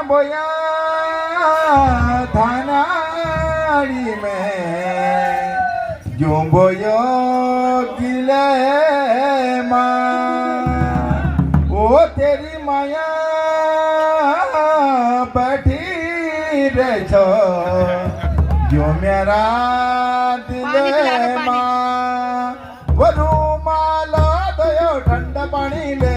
बोया थानाड़ी में जो बोयो गिले माँ ओ तेरी माया बैठी रे छो जो मेरा दिल माँ वरू माला दयो ठंड पानी ले